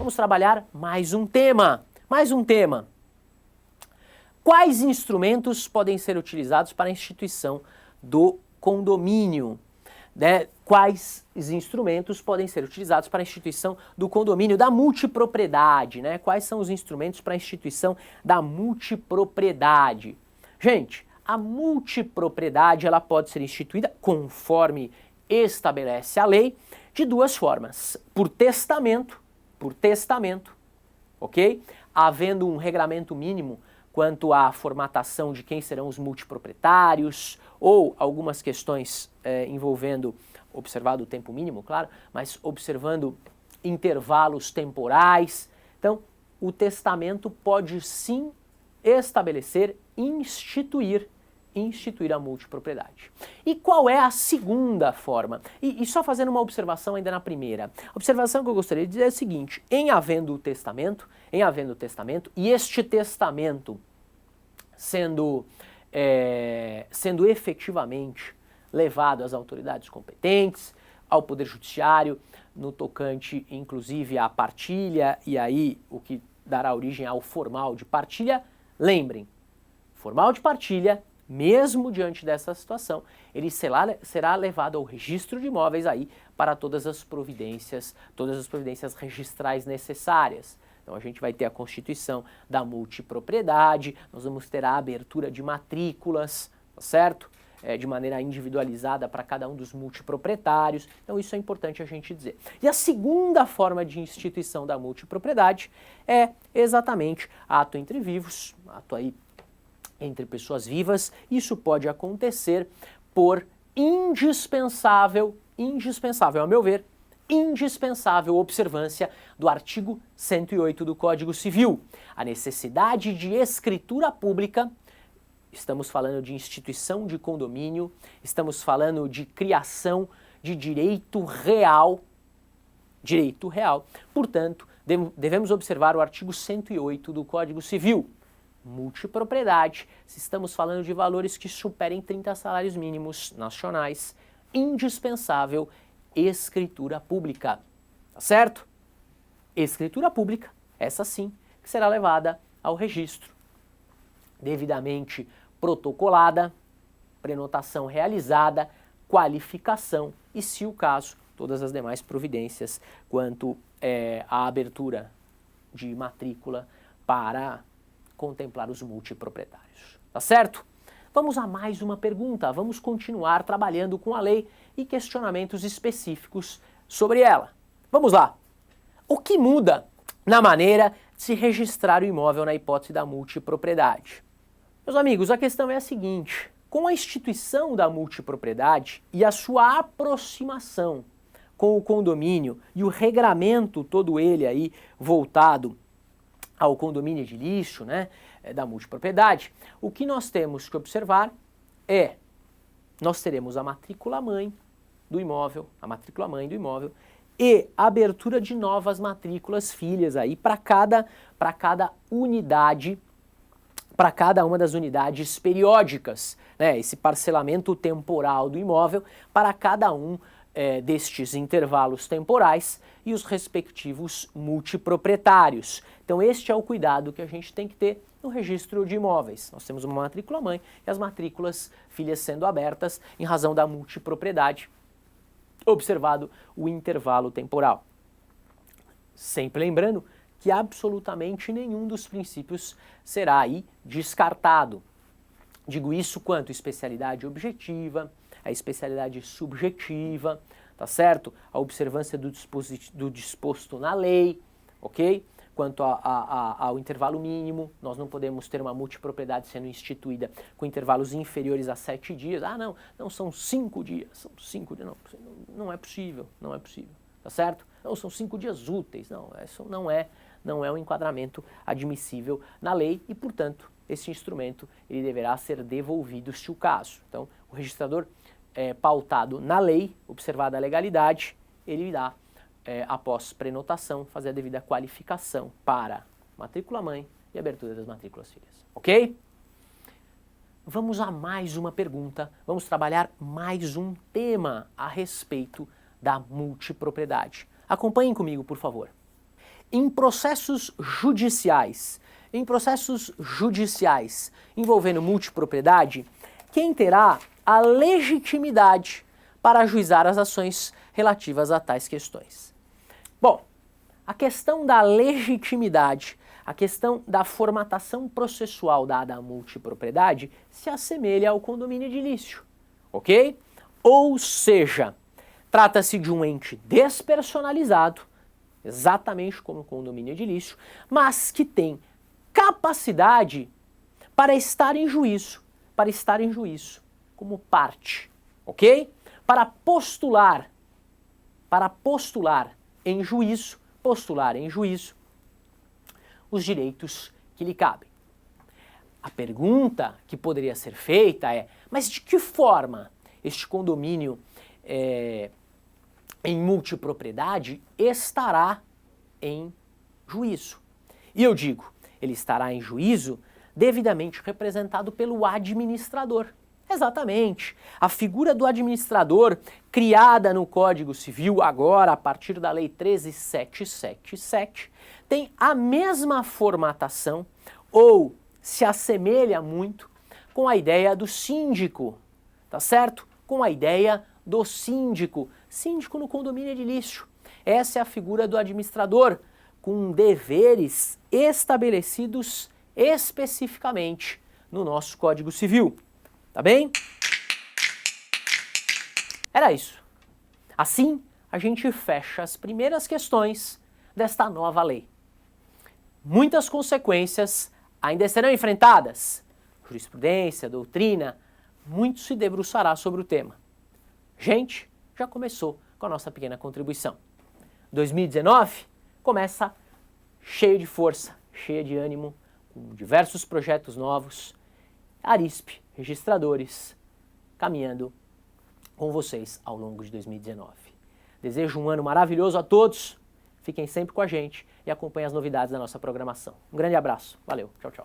vamos trabalhar mais um tema. Mais um tema. Quais instrumentos podem ser utilizados para a instituição do condomínio? Né? Quais instrumentos podem ser utilizados para a instituição do condomínio da multipropriedade? Né? Quais são os instrumentos para a instituição da multipropriedade? Gente, a multipropriedade ela pode ser instituída conforme estabelece a lei de duas formas: por testamento, ok? Havendo um regramento mínimo quanto à formatação de quem serão os multiproprietários, ou algumas questões envolvendo, observado o tempo mínimo, claro, mas observando intervalos temporais. Então, o testamento pode sim estabelecer, instituir a multipropriedade. E qual é a segunda forma? E só fazendo uma observação ainda na primeira. A observação que eu gostaria de dizer é a seguinte: em havendo o testamento, e este testamento sendo efetivamente levado às autoridades competentes, ao Poder Judiciário, no tocante inclusive à partilha, e aí o que dará origem ao formal de partilha, lembrem, formal de partilha, mesmo diante dessa situação, ele será levado ao registro de imóveis aí para todas as providências registrais necessárias. Então a gente vai ter a constituição da multipropriedade, nós vamos ter a abertura de matrículas, tá certo? De maneira individualizada para cada um dos multiproprietários. Então isso é importante a gente dizer. E a segunda forma de instituição da multipropriedade é exatamente ato entre vivos, ato aí entre pessoas vivas. Isso pode acontecer por indispensável, a meu ver, indispensável observância do artigo 108 do Código Civil. A necessidade de escritura pública, estamos falando de instituição de condomínio, estamos falando de criação de direito real, portanto, devemos observar o artigo 108 do Código Civil. Multipropriedade, se estamos falando de valores que superem 30 salários mínimos nacionais, indispensável escritura pública, tá certo? Escritura pública, essa sim, que será levada ao registro, devidamente protocolada, prenotação realizada, qualificação e, se o caso, todas as demais providências quanto à abertura de matrícula para contemplar os multiproprietários, tá certo? Vamos a mais uma pergunta, vamos continuar trabalhando com a lei e questionamentos específicos sobre ela. Vamos lá. O que muda na maneira de se registrar o imóvel na hipótese da multipropriedade? Meus amigos, a questão é a seguinte: com a instituição da multipropriedade e a sua aproximação com o condomínio e o regramento todo ele aí voltado ao condomínio edilício, né, da multipropriedade, o que nós temos que observar é, nós teremos a matrícula mãe do imóvel, e a abertura de novas matrículas filhas aí para cada unidade, para cada uma das unidades periódicas, né, esse parcelamento temporal do imóvel para cada um destes intervalos temporais e os respectivos multiproprietários. Então este é o cuidado que a gente tem que ter no registro de imóveis. Nós temos uma matrícula mãe e as matrículas filhas sendo abertas em razão da multipropriedade, observado o intervalo temporal. Sempre lembrando que absolutamente nenhum dos princípios será aí descartado. Digo isso quanto especialidade objetiva, a especialidade subjetiva, tá certo? A observância do disposto na lei, ok? Quanto ao intervalo mínimo, nós não podemos ter uma multipropriedade sendo instituída com intervalos inferiores a 7 dias. Ah, não são 5 dias, são 5 dias, não é possível, tá certo? Não, são 5 dias úteis, não, isso não é um enquadramento admissível na lei e, portanto, esse instrumento ele deverá ser devolvido se o caso. Então, o registrador pautado na lei, observada a legalidade, ele irá, após prenotação, fazer a devida qualificação para matrícula mãe e abertura das matrículas filhas. Ok? Vamos a mais uma pergunta, vamos trabalhar mais um tema a respeito da multipropriedade. Acompanhem comigo, por favor. em processos judiciais envolvendo multipropriedade, quem terá a legitimidade para ajuizar as ações relativas a tais questões? Bom, a questão da legitimidade, a questão da formatação processual dada à multipropriedade se assemelha ao condomínio edilício, ok? Ou seja, trata-se de um ente despersonalizado, exatamente como o condomínio edilício, mas que tem capacidade para estar em juízo como parte, ok? Para postular em juízo os direitos que lhe cabem. A pergunta que poderia ser feita é, mas de que forma este condomínio em multipropriedade estará em juízo? E eu digo, ele estará em juízo devidamente representado pelo administrador. Exatamente. A figura do administrador, criada no Código Civil agora a partir da Lei 13.777, tem a mesma formatação ou se assemelha muito com a ideia do síndico, tá certo? Com a ideia do síndico no condomínio edilício. Essa é a figura do administrador, com deveres estabelecidos especificamente no nosso Código Civil. Tá bem? Era isso. Assim, a gente fecha as primeiras questões desta nova lei. Muitas consequências ainda serão enfrentadas. Jurisprudência, doutrina, muito se debruçará sobre o tema. A gente já começou com a nossa pequena contribuição. 2019 começa cheio de força, cheio de ânimo, com diversos projetos novos. Arisp, registradores, caminhando com vocês ao longo de 2019. Desejo um ano maravilhoso a todos, fiquem sempre com a gente e acompanhem as novidades da nossa programação. Um grande abraço, valeu, tchau, tchau.